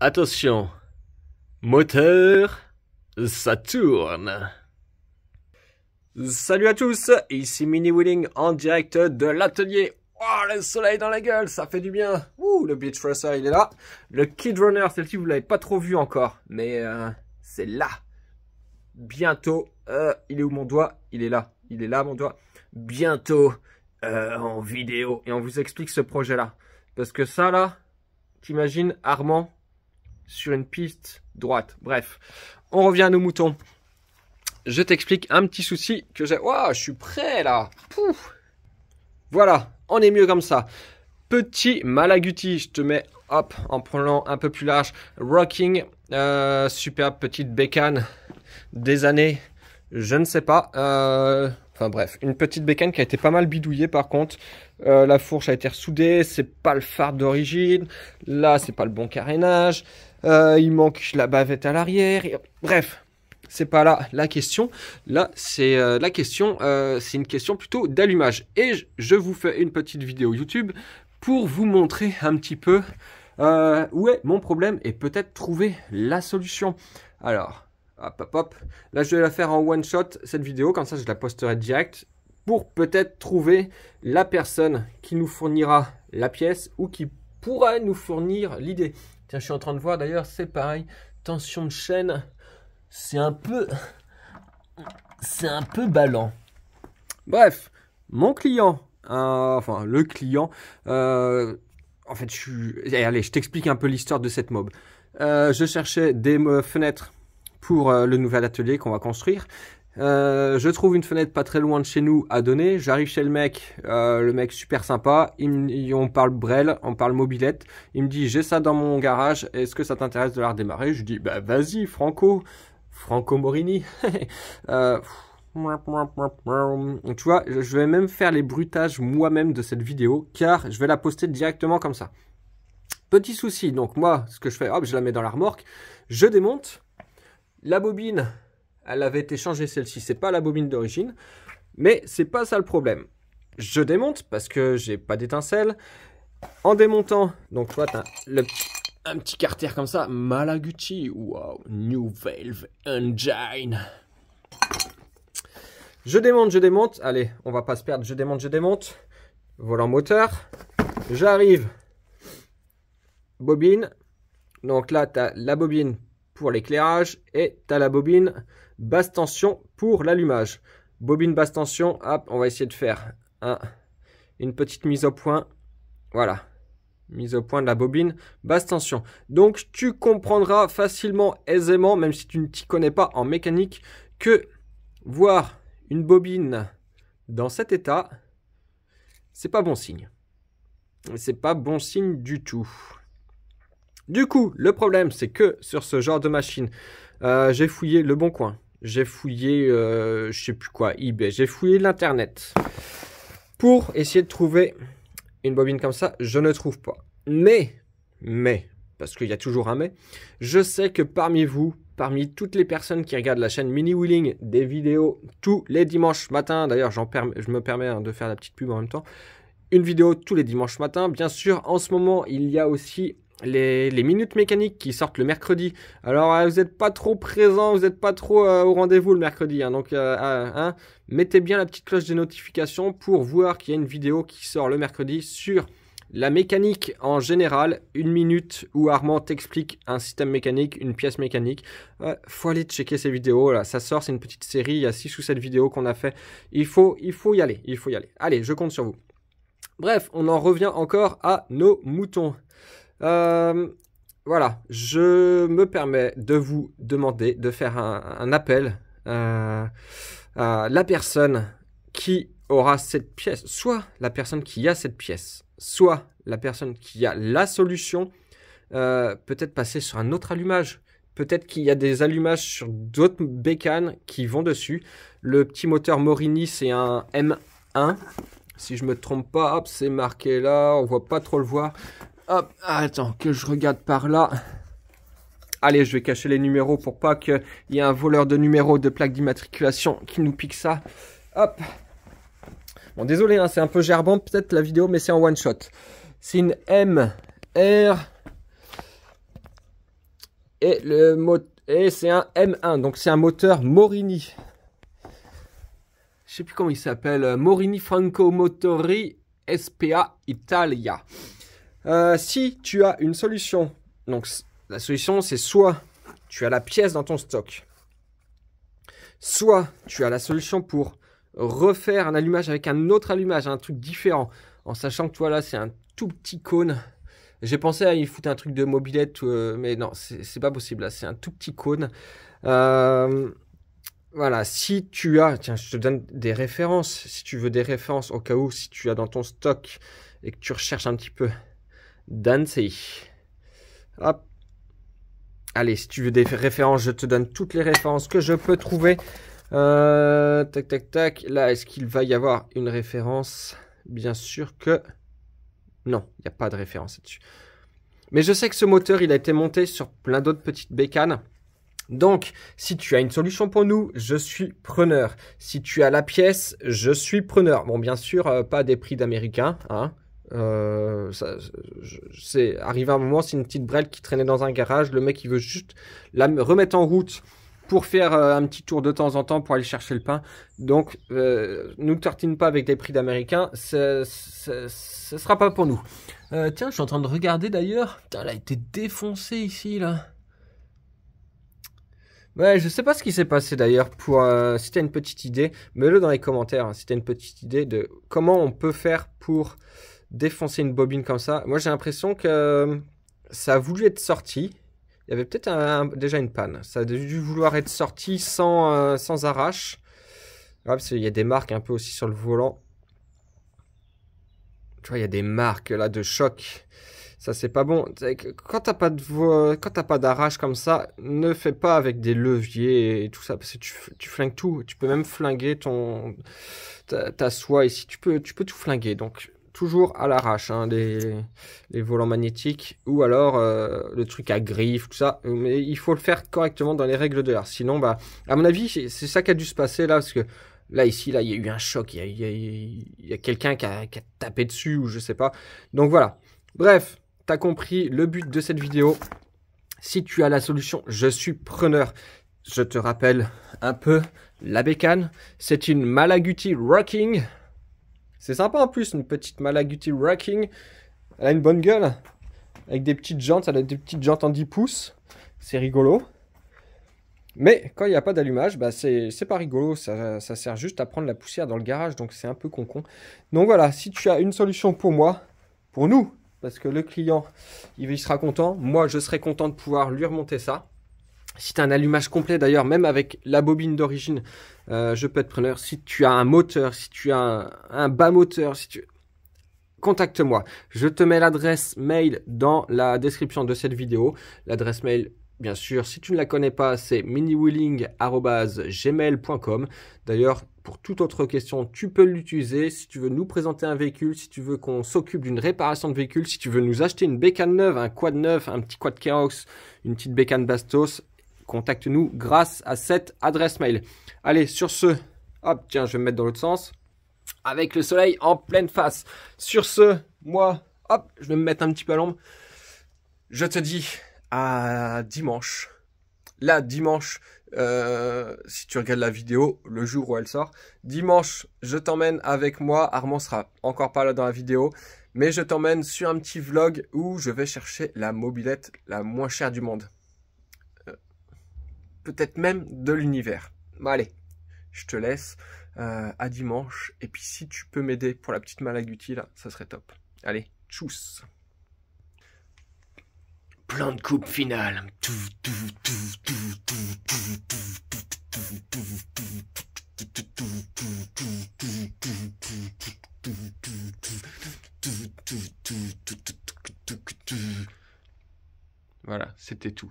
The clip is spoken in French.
Attention, moteur, ça tourne. Salut à tous, ici Mini Wheeling en direct de l'atelier. Oh, le soleil dans la gueule, ça fait du bien. Ouh, le Beach Racer, il est là. Le Kid Runner, celle-ci, vous l'avez pas trop vu encore, mais c'est là. Bientôt, il est où mon doigt? Il est là mon doigt. Bientôt, en vidéo. Et on vous explique ce projet-là. Parce que ça, là, t'imagines Armand sur une piste droite. Bref, on revient à nos moutons. Je t'explique un petit souci que j'ai. Waouh, je suis prêt là. Pouf. Voilà, on est mieux comme ça. Petit Malaguti, je te mets, hop, en prenant un peu plus large. Rocking, superbe petite bécane des années, je ne sais pas. Enfin bref, une petite bécane qui a été pas mal bidouillée par contre. La fourche a été ressoudée, c'est pas le phare d'origine. Là, c'est pas le bon carénage. Il manque la bavette à l'arrière. Bref, c'est pas là la question. Là, c'est la question, c'est une question plutôt d'allumage. Et je vous fais une petite vidéo YouTube pour vous montrer un petit peu où est mon problème et peut-être trouver la solution. Alors, hop, hop, hop. Là, je vais la faire en one shot, cette vidéo. Comme ça, je la posterai direct pour peut-être trouver la personne qui nous fournira la pièce ou qui pourrait nous fournir l'idée. Tiens, je suis en train de voir d'ailleurs, c'est pareil. Tension de chaîne, c'est un peu ballant. Bref, mon client, enfin le client, en fait, allez, je t'explique un peu l'histoire de cette mob. Je cherchais des fenêtres pour le nouvel atelier qu'on va construire. Je trouve une fenêtre pas très loin de chez nous à donner. J'arrive chez le mec super sympa. On parle Brel, on parle mobilette. Il me dit j'ai ça dans mon garage. Est-ce que ça t'intéresse de la redémarrer? Je dis bah vas-y Franco Morini. Tu vois, je vais même faire les bruitages moi-même de cette vidéo car je vais la poster directement comme ça. Petit souci, donc moi ce que je fais, hop, je la mets dans la remorque, je démonte la bobine. Elle avait été changée, celle-ci, c'est pas la bobine d'origine, mais c'est pas ça le problème. Je démonte parce que j'ai pas d'étincelle. En démontant, donc tu vois, t'as un petit carter comme ça, Malaguti, wow, New Valve Engine. Je démonte, allez, on va pas se perdre, je démonte. Volant moteur, j'arrive, bobine, donc là t'as la bobine pour l'éclairage et t'as la bobine basse tension pour l'allumage. Bobine basse tension, hop, on va essayer de faire une petite mise au point. Voilà, mise au point de la bobine basse tension. Donc tu comprendras facilement, aisément, même si tu ne t'y connais pas en mécanique, que voir une bobine dans cet état, c'est pas bon signe. C'est pas bon signe du tout. Du coup, le problème, c'est que sur ce genre de machine, j'ai fouillé Le Bon Coin, j'ai fouillé, je sais plus quoi, eBay, j'ai fouillé l'internet pour essayer de trouver une bobine comme ça. Je ne trouve pas. Mais, parce qu'il y a toujours un mais, je sais que parmi vous, parmi toutes les personnes qui regardent la chaîne Mini Wheeling, des vidéos tous les dimanches matins, d'ailleurs je me permets de faire la petite pub en même temps, une vidéo tous les dimanches matins. Bien sûr, en ce moment, il y a aussi les minutes mécaniques qui sortent le mercredi. Alors, vous n'êtes pas trop présent, vous n'êtes pas trop au rendez-vous le mercredi. Hein, donc, mettez bien la petite cloche des notifications pour voir qu'il y a une vidéo qui sort le mercredi sur la mécanique en général. Une minute où Armand t'explique un système mécanique, une pièce mécanique. Faut aller checker ces vidéos. Là, ça sort, c'est une petite série. Il y a 6 ou 7 vidéos qu'on a fait. Il faut y aller. Allez, je compte sur vous. Bref, on en revient encore à nos moutons. Voilà, je me permets de vous demander de faire un appel à la personne qui aura cette pièce, soit la personne qui a cette pièce, soit la personne qui a la solution, peut-être passer sur un autre allumage. Peut-être qu'il y a des allumages sur d'autres bécanes qui vont dessus. Le petit moteur Morini, c'est un M1. Si je me trompe pas, hop, c'est marqué là, on voit pas trop le voir. Hop, attends, que je regarde par là. Allez, je vais cacher les numéros pour pas qu'il y ait un voleur de numéros de plaque d'immatriculation qui nous pique ça. Hop. Bon, désolé, hein, c'est un peu gerbant peut-être la vidéo, mais c'est en one shot. C'est une MR Et c'est un M1, donc c'est un moteur Morini. Je sais plus comment il s'appelle, Morini Franco Motori SPA Italia. Si tu as une solution, donc la solution c'est soit tu as la pièce dans ton stock, soit tu as la solution pour refaire un allumage avec un autre allumage, un truc différent, en sachant que toi là c'est un tout petit cône. J'ai pensé à y foutre un truc de mobilette, mais non, c'est pas possible là, c'est un tout petit cône. Voilà, si tu as, tiens, je te donne des références, si tu veux des références au cas où, si tu as dans ton stock et que tu recherches un petit peu, Dancy. Hop. Allez, si tu veux des références, je te donne toutes les références que je peux trouver. Tac, tac, tac. Là, est-ce qu'il va y avoir une référence? Bien sûr que... Non, il n'y a pas de référence là-dessus. Mais je sais que ce moteur, il a été monté sur plein d'autres petites bécanes. Donc, si tu as une solution pour nous, je suis preneur. Si tu as la pièce, je suis preneur. Bon, bien sûr, pas des prix d'américains. Hein. C'est arrivé un moment, c'est une petite brelle qui traînait dans un garage. Le mec, il veut juste la remettre en route pour faire un petit tour de temps en temps pour aller chercher le pain. Donc, nous tartine pas avec des prix d'américains. Ce sera pas pour nous. Tiens, je suis en train de regarder d'ailleurs. Putain, elle a été défoncée ici, là. Ouais, je sais pas ce qui s'est passé d'ailleurs. Pour si t'as une petite idée, mets-le dans les commentaires. Hein, si t'as une petite idée de comment on peut faire pour défoncer une bobine comme ça. Moi, j'ai l'impression que ça a voulu être sorti. Il y avait peut-être déjà une panne. Ça a dû vouloir être sorti sans arrache. Ouais, parce qu'il y a des marques un peu aussi sur le volant. Tu vois, il y a des marques là de choc. Ça, c'est pas bon. Quand t'as pas d'arrache comme ça, ne fais pas avec des leviers et tout ça, parce que tu flingues tout. Tu peux même flinguer ta soie ici. Tu peux tout flinguer. Donc, toujours à l'arrache, hein, les volants magnétiques, ou alors le truc à griffe, tout ça. Mais il faut le faire correctement dans les règles de l'art. Sinon, bah, à mon avis, c'est ça qui a dû se passer là, parce que là, ici, là, il y a eu un choc. Il y a quelqu'un qui a tapé dessus, ou je sais pas. Donc voilà. Bref. T'as compris le but de cette vidéo. Si tu as la solution, je suis preneur. Je te rappelle un peu la bécane. C'est une Malaguti Rocking. C'est sympa en plus, une petite Malaguti Rocking. Elle a une bonne gueule. Avec des petites jantes. Elle a des petites jantes en 10 pouces. C'est rigolo. Mais quand il n'y a pas d'allumage, bah c'est pas rigolo. Ça sert juste à prendre la poussière dans le garage. Donc c'est un peu con. Donc voilà, si tu as une solution pour moi, pour nous, parce que le client, il sera content. Moi, je serai content de pouvoir lui remonter ça. Si tu as un allumage complet, d'ailleurs, même avec la bobine d'origine, je peux être preneur. Si tu as un moteur, si tu as un bas moteur, contacte-moi. Je te mets l'adresse mail dans la description de cette vidéo. L'adresse mail, bien sûr, si tu ne la connais pas, c'est miniwheeling@gmail.com. D'ailleurs, pour toute autre question, tu peux l'utiliser. Si tu veux nous présenter un véhicule, si tu veux qu'on s'occupe d'une réparation de véhicule, si tu veux nous acheter une bécane neuve, un quad neuf, un petit quad Kerox, une petite bécane Bastos, contacte-nous grâce à cette adresse mail. Allez, sur ce, hop, tiens, je vais me mettre dans l'autre sens, avec le soleil en pleine face. Sur ce, moi, hop, je vais me mettre un petit peu à l'ombre. Je te dis à dimanche. Là, dimanche, si tu regardes la vidéo, le jour où elle sort, dimanche, je t'emmène avec moi. Armand sera encore pas là dans la vidéo, mais je t'emmène sur un petit vlog où je vais chercher la mobilette la moins chère du monde. Peut-être même de l'univers. Bon, allez, je te laisse. À dimanche. Et puis, si tu peux m'aider pour la petite Malaguti, là, ça serait top. Allez, tchuss. Plan de coupe final. Voilà, c'était tout.